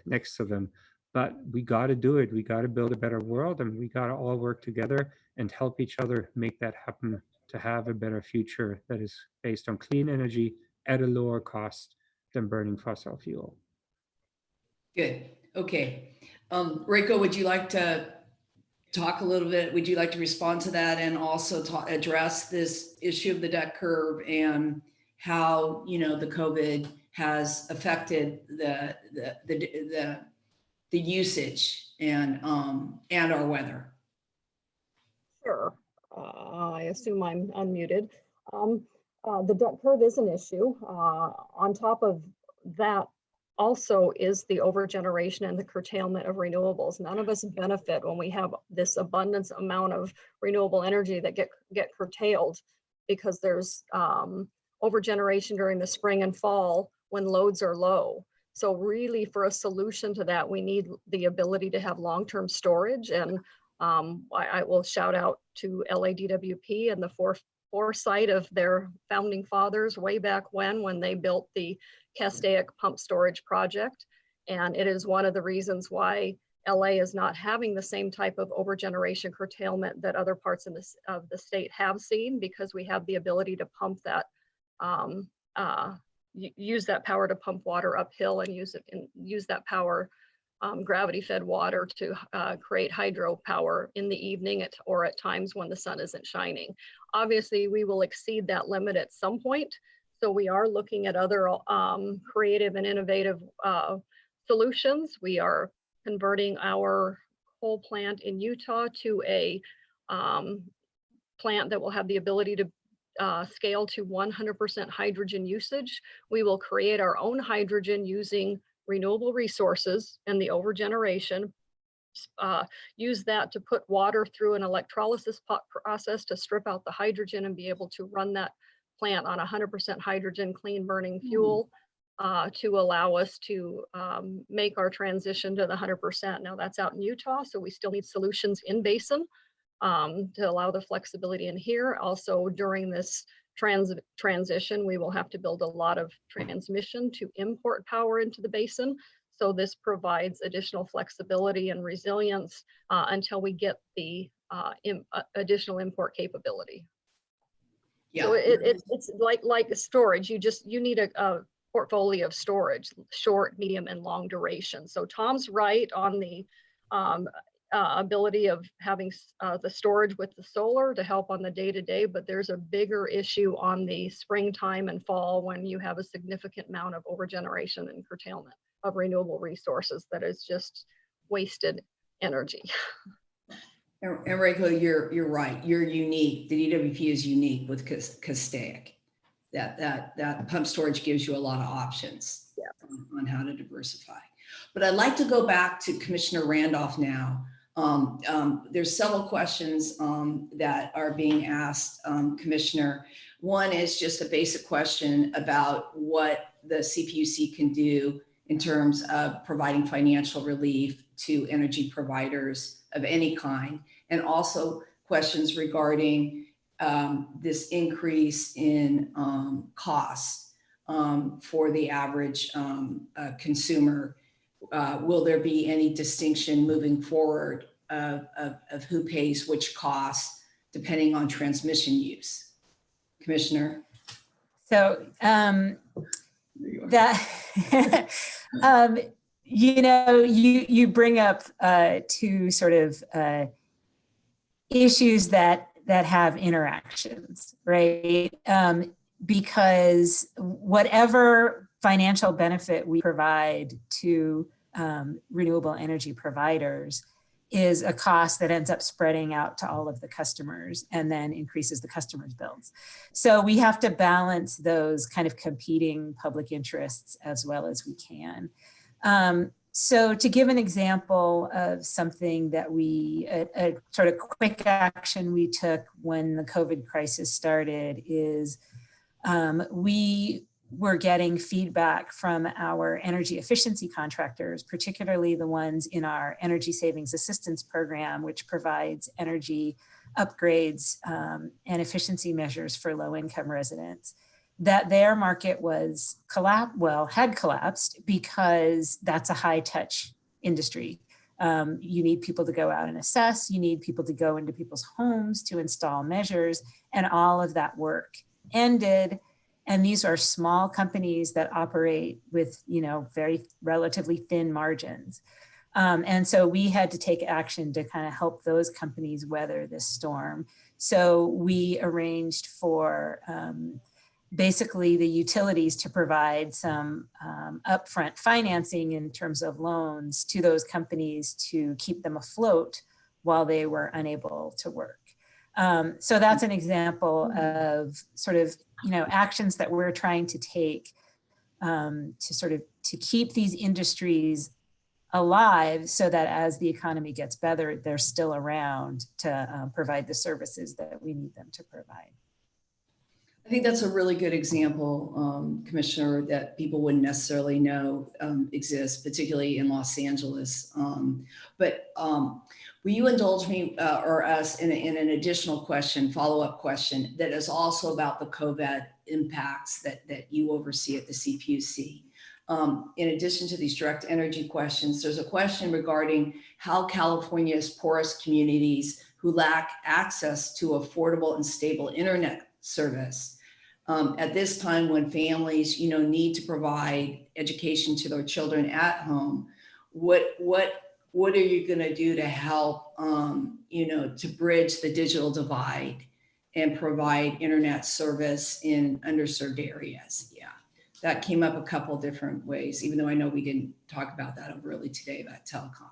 next to them, but we got to do it. We got to build a better world, and we got to all work together and help each other make that happen, to have a better future that is based on clean energy at a lower cost than burning fossil fuel. Good. Okay. Reiko, would you like to talk a little bit? Would you like to respond to that and also address this issue of the debt curve and how, the COVID has affected the usage and our weather? Sure. I assume I'm unmuted. The debt curve is an issue. On top of that also is the overgeneration and the curtailment of renewables. None of us benefit when we have this abundance amount of renewable energy that get curtailed, because there's overgeneration during the spring and fall when loads are low. So really, for a solution to that, we need the ability to have long-term storage. And I will shout out to LADWP and the foresight of their founding fathers way back when they built the Castaic pump storage project. And it is one of the reasons why LA is not having the same type of overgeneration curtailment that other parts of the state have seen, because we have the ability to pump that, use that power to pump water uphill and use that power, gravity-fed water, to create hydropower in the evening or at times when the sun isn't shining. Obviously, we will exceed that limit at some point. So we are looking at other creative and innovative solutions. We are converting our coal plant in Utah to a plant that will have the ability to scale to 100% hydrogen usage. We will create our own hydrogen using renewable resources and the overgeneration, use that to put water through an electrolysis process to strip out the hydrogen and be able to run that plant on 100% hydrogen clean burning fuel to allow us to make our transition to the 100%. Now that's out in Utah, so we still need solutions in basin to allow the flexibility in here. Also, during this transition, we will have to build a lot of transmission to import power into the basin. So this provides additional flexibility and resilience until we get the additional import capability. Yeah. So it's like storage. You need a portfolio of storage, short, medium, and long duration. So Tom's right on the ability of having the storage with the solar to help on the day-to-day, but there's a bigger issue on the springtime and fall when you have a significant amount of overgeneration and curtailment of renewable resources that is just wasted energy. And Reiko, you're right. You're unique. The DWP is unique with Castaic. That pump storage gives you a lot of options on how to diversify. But I'd like to go back to Commissioner Randolph now. There's several questions that are being asked, Commissioner. One is just a basic question about what the CPUC can do in terms of providing financial relief to energy providers of any kind, and also questions regarding this increase in costs for the average consumer. Will there be any distinction moving forward of who pays which costs depending on transmission use? Commissioner? So that, you bring up two sort of issues that have interactions, right? Because whatever financial benefit we provide to renewable energy providers is a cost that ends up spreading out to all of the customers and then increases the customers' bills. So we have to balance those kind of competing public interests as well as we can. So to give an example of something that a sort of quick action we took when the COVID crisis started is we were getting feedback from our energy efficiency contractors, particularly the ones in our Energy Savings Assistance Program, which provides energy upgrades and efficiency measures for low-income residents, that their market was had collapsed because that's a high-touch industry. You need people to go out and assess, you need people to go into people's homes to install measures, and all of that work ended. And these are small companies that operate with, very relatively thin margins. And so we had to take action to kind of help those companies weather this storm. So we arranged for basically the utilities to provide some upfront financing in terms of loans to those companies to keep them afloat while they were unable to work. So that's an example of sort of, actions that we're trying to take to keep these industries alive so that as the economy gets better, they're still around to provide the services that we need them to provide. I think that's a really good example, Commissioner, that people wouldn't necessarily know exists, particularly in Los Angeles. But will you indulge me or us in an additional question, follow-up question, that is also about the COVID impacts that you oversee at the CPUC? In addition to these direct energy questions, there's a question regarding how California's poorest communities who lack access to affordable and stable internet service at this time when families, need to provide education to their children at home, what are you going to do to help, to bridge the digital divide and provide internet service in underserved areas? Yeah, that came up a couple different ways, even though I know we didn't talk about that really today about telecom.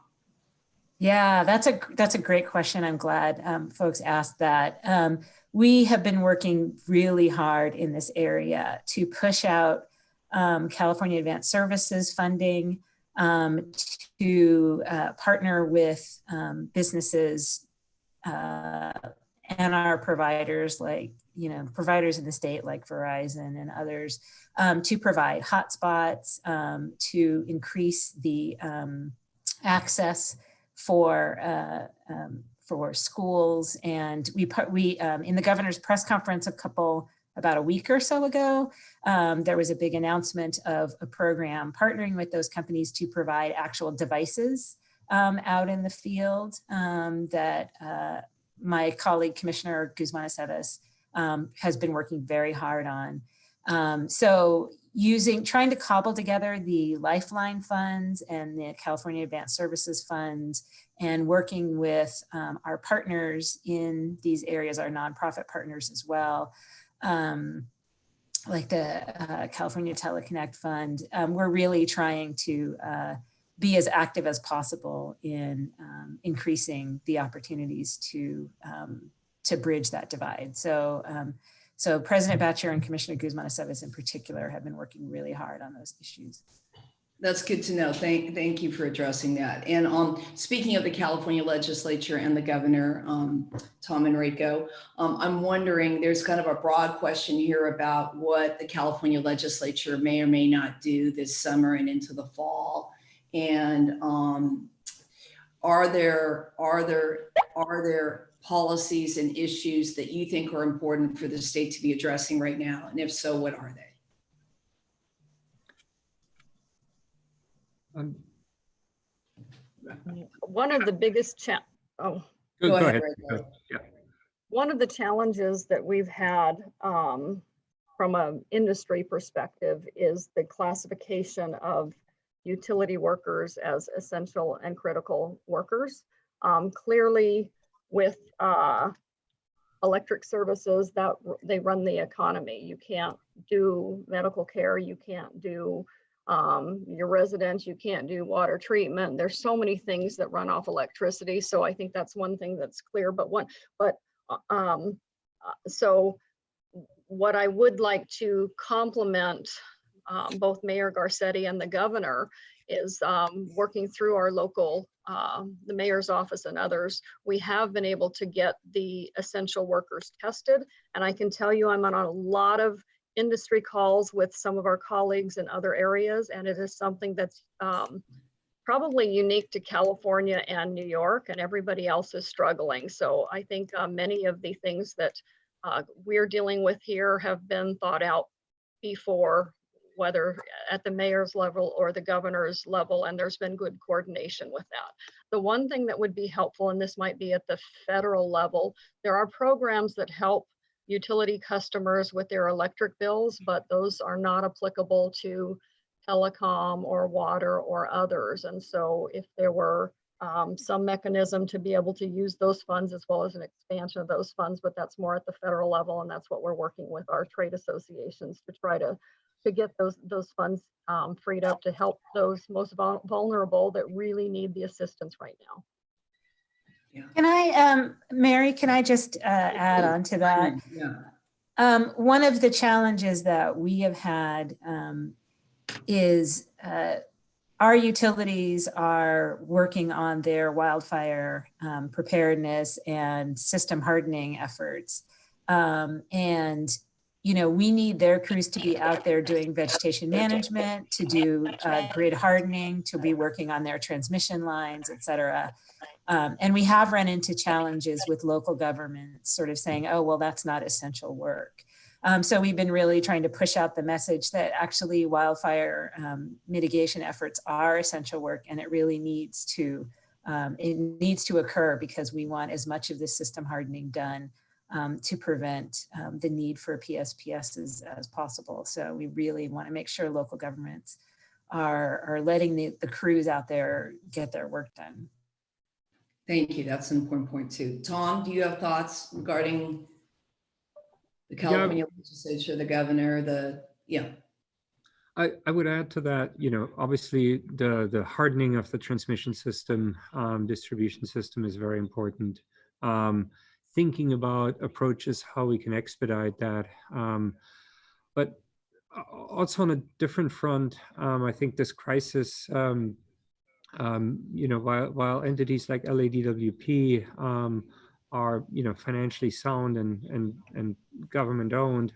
Yeah, that's a great question. I'm glad folks asked that. We have been working really hard in this area to push out California Advanced Services funding, to partner with businesses and our providers like, providers in the state like Verizon and others, to provide hotspots, to increase the access for schools. And we in the governor's press conference about a week or so ago, there was a big announcement of a program partnering with those companies to provide actual devices out in the field that my colleague, Commissioner Guzman-Aceves, has been working very hard on. So trying to cobble together the Lifeline funds and the California Advanced Services funds and working with our partners in these areas, our nonprofit partners as well, like the California Teleconnect Fund. We're really trying to be as active as possible in increasing the opportunities to bridge that divide. So President Batcher and Commissioner Guzman-Aceves in particular have been working really hard on those issues. That's good to know. Thank you for addressing that. And speaking of the California legislature and the governor, Tom Enrico, I'm wondering, there's kind of a broad question here about what the California legislature may or may not do this summer and into the fall. And are there policies and issues that you think are important for the state to be addressing right now? And if so, what are they? One of the biggest Go ahead. Yeah. One of the challenges that we've had from an industry perspective is the classification of utility workers as essential and critical workers. Clearly, with electric services, that they run the economy. You can't do medical care, you can't do Your residents, you can't do water treatment. There's so many things that run off electricity. So I think that's one thing that's clear. So what I would like to compliment both Mayor Garcetti and the governor is working through our local, the mayor's office and others. We have been able to get the essential workers tested. And I can tell you, I'm on a lot of industry calls with some of our colleagues in other areas. And it is something that's probably unique to California and New York, and everybody else is struggling. So I think many of the things that we're dealing with here have been thought out before, whether at the mayor's level or the governor's level, and there's been good coordination with that. The one thing that would be helpful, and this might be at the federal level, there are programs that help utility customers with their electric bills, but those are not applicable to telecom or water or others. And so if there were some mechanism to be able to use those funds as well as an expansion of those funds, but that's more at the federal level, and that's what we're working with our trade associations to try to get those funds freed up to help those most vulnerable that really need the assistance right now. Yeah. Can I, Mary, can I just add on to that? Yeah. One of the challenges that we have had is our utilities are working on their wildfire preparedness and system hardening efforts. And you know, we need their crews to be out there doing vegetation management, to do grid hardening, to be working on their transmission lines, et cetera. And we have run into challenges with local governments sort of saying, oh, well, that's not essential work. So we've been really trying to push out the message that actually wildfire mitigation efforts are essential work, and it really needs to occur because we want as much of this system hardening done to prevent the need for PSPSs as possible. So we really want to make sure local governments are letting the crews out there get their work done. Thank you. That's an important point too. Tom, do you have thoughts regarding the California legislature, the governor, I would add to that, you know, obviously the hardening of the transmission system, distribution system is very important. Thinking about approaches, how we can expedite that. But also on a different front, I think this crisis, you know, while entities like LADWP are, you know, financially sound and government owned,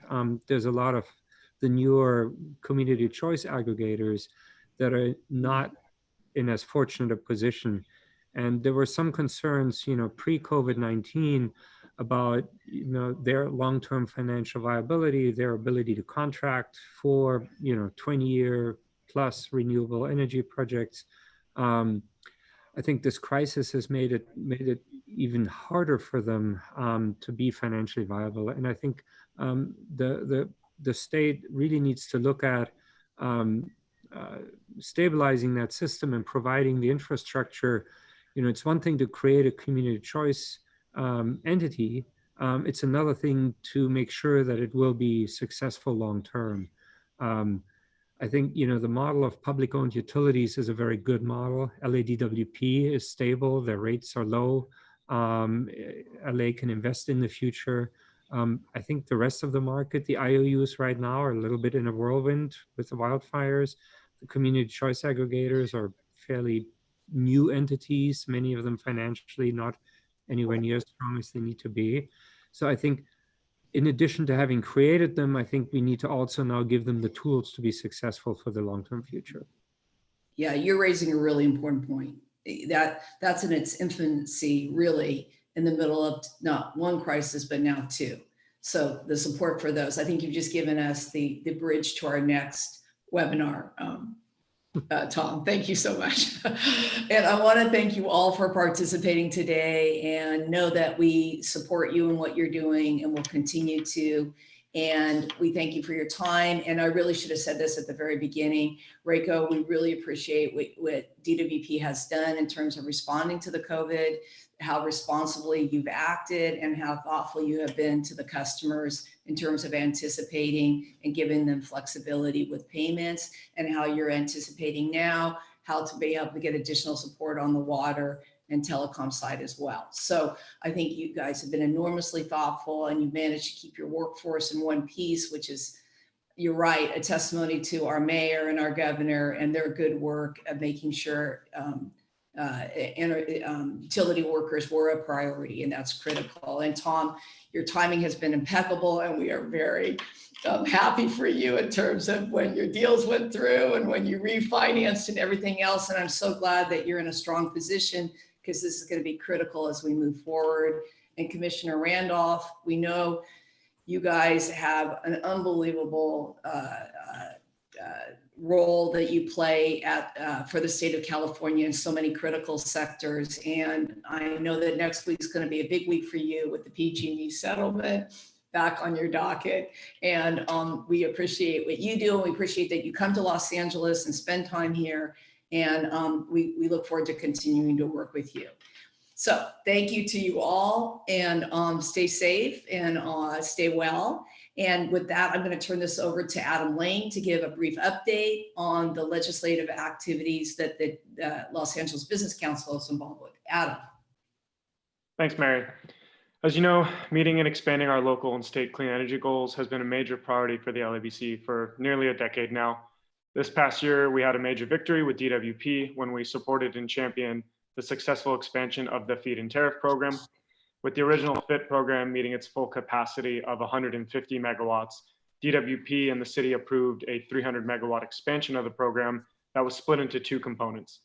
there's a lot of the newer community choice aggregators that are not in as fortunate a position. And there were some concerns, you know, pre-COVID-19 about, you know, their long-term financial viability, their ability to contract for, you know, 20-year plus renewable energy projects. I think this crisis has made it even harder for them to be financially viable. And I think the state really needs to look at stabilizing that system and providing the infrastructure. You know, it's one thing to create a community choice entity. It's another thing to make sure that it will be successful long term. I think, you know, the model of public owned utilities is a very good model. LADWP is stable, their rates are low. LA can invest in the future. I think the rest of the market, the IOUs right now are a little bit in a whirlwind with the wildfires. The community choice aggregators are fairly new entities, many of them financially not anywhere near as strong as they need to be. So I think in addition to having created them, I think we need to also now give them the tools to be successful for the long-term future. Yeah, you're raising a really important point. That's in its infancy, really, in the middle of not one crisis, but now two. So the support for those, I think you've just given us the bridge to our next webinar. Tom, thank you so much. And I want to thank you all for participating today, and know that we support you in what you're doing and will continue to. And we thank you for your time. And I really should have said this at the very beginning. Reiko, we really appreciate what DWP has done in terms of responding to the COVID how responsibly you've acted and how thoughtful you have been to the customers in terms of anticipating and giving them flexibility with payments, and how you're anticipating now how to be able to get additional support on the water and telecom side as well. So I think you guys have been enormously thoughtful, and you've managed to keep your workforce in one piece, which is, you're right, a testimony to our mayor and our governor and their good work of making sure utility workers were a priority, and that's critical. And Tom, your timing has been impeccable, and we are very happy for you in terms of when your deals went through and when you refinanced and everything else. And I'm so glad that you're in a strong position, because this is going to be critical as we move forward. And Commissioner Randolph, we know you guys have an unbelievable role that you play for the state of California in so many critical sectors. And I know that next week's going to be a big week for you with the PG&E settlement back on your docket. And we appreciate what you do, and we appreciate that you come to Los Angeles and spend time here. And we look forward to continuing to work with you. So thank you to you all, and stay safe and stay well. And with that, I'm going to turn this over to Adam Lane to give a brief update on the legislative activities that the Los Angeles Business Council is involved with. Adam. Thanks, Mary. As you know, meeting and expanding our local and state clean energy goals has been a major priority for the LABC for nearly a decade now. This past year, we had a major victory with DWP when we supported and championed the successful expansion of the feed-in tariff program. With the original FIT program meeting its full capacity of 150 megawatts, DWP and the city approved a 300 megawatt expansion of the program that was split into two components.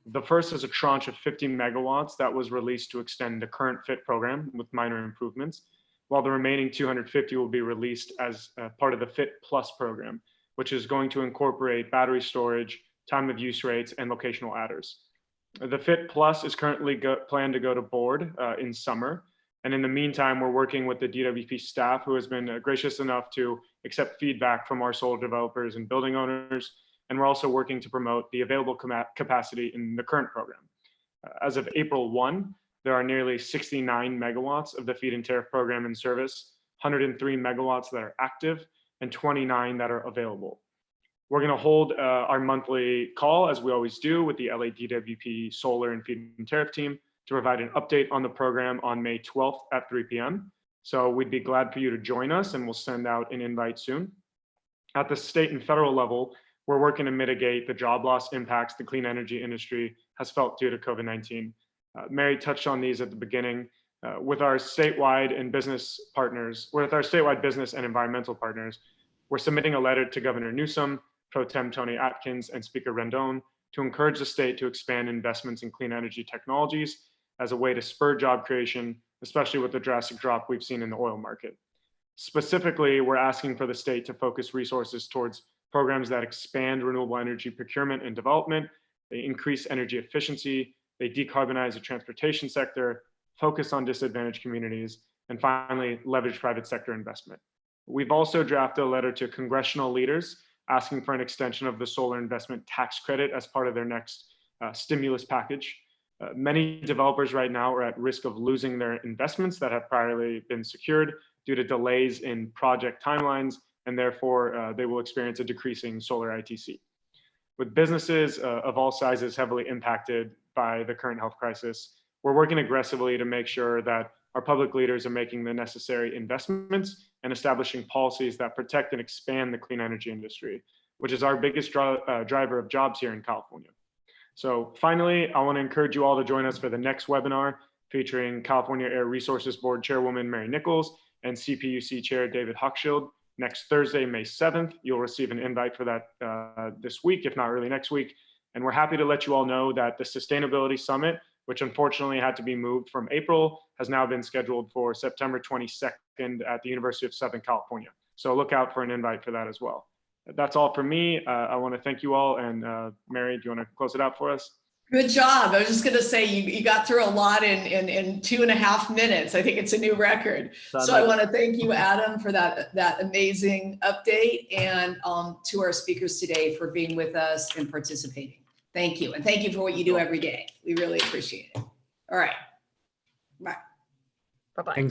The first is a tranche of 50 megawatts that was released to extend the current FIT program with minor improvements, while the remaining 250 will be released as part of the FIT Plus program, which is going to incorporate battery storage, time of use rates, and locational adders. The FIT Plus is currently planned to go to board in summer. And in the meantime, we're working with the DWP staff, who has been gracious enough to accept feedback from our solar developers and building owners. And we're also working to promote the available capacity in the current program. As of April 1, there are nearly 69 megawatts of the feed-in tariff program in service, 103 megawatts that are active, and 29 that are available. We're going to hold our monthly call, as we always do, with the LADWP Solar and Feed-in Tariff team to provide an update on the program on May 12th at 3 p.m. So we'd be glad for you to join us, and we'll send out an invite soon. At the state and federal level, we're working to mitigate the job loss impacts the clean energy industry has felt due to COVID-19. Mary touched on these at the beginning. With our statewide business and environmental partners, we're submitting a letter to Governor Newsom, Pro Tem Tony Atkins, and Speaker Rendon to encourage the state to expand investments in clean energy technologies as a way to spur job creation, especially with the drastic drop we've seen in the oil market. Specifically, we're asking for the state to focus resources towards programs that expand renewable energy procurement and development, they increase energy efficiency, they decarbonize the transportation sector, focus on disadvantaged communities, and finally, leverage private sector investment. We've also drafted a letter to congressional leaders asking for an extension of the solar investment tax credit as part of their next stimulus package. Many developers right now are at risk of losing their investments that have priorly been secured due to delays in project timelines, and therefore they will experience a decreasing solar ITC. With businesses of all sizes heavily impacted by the current health crisis, we're working aggressively to make sure that our public leaders are making the necessary investments and establishing policies that protect and expand the clean energy industry, which is our biggest driver of jobs here in California. So finally, I want to encourage you all to join us for the next webinar featuring California Air Resources Board Chairwoman Mary Nichols and CPUC Chair David Hochschild next Thursday, May 7th. You'll receive an invite for that this week, if not early next week. And we're happy to let you all know that the Sustainability Summit, which unfortunately had to be moved from April, has now been scheduled for September 22nd at the University of Southern California. So look out for an invite for that as well. That's all for me. I want to thank you all. And Mary, do you want to close it out for us? Good job. I was just going to say you got through a lot in 2.5 minutes. I think it's a new record. So I want to thank you, Adam, for that amazing update, and to our speakers today for being with us and participating. Thank you. And thank you for what you do every day. We really appreciate it. All right. Bye. Bye-bye. Thanks.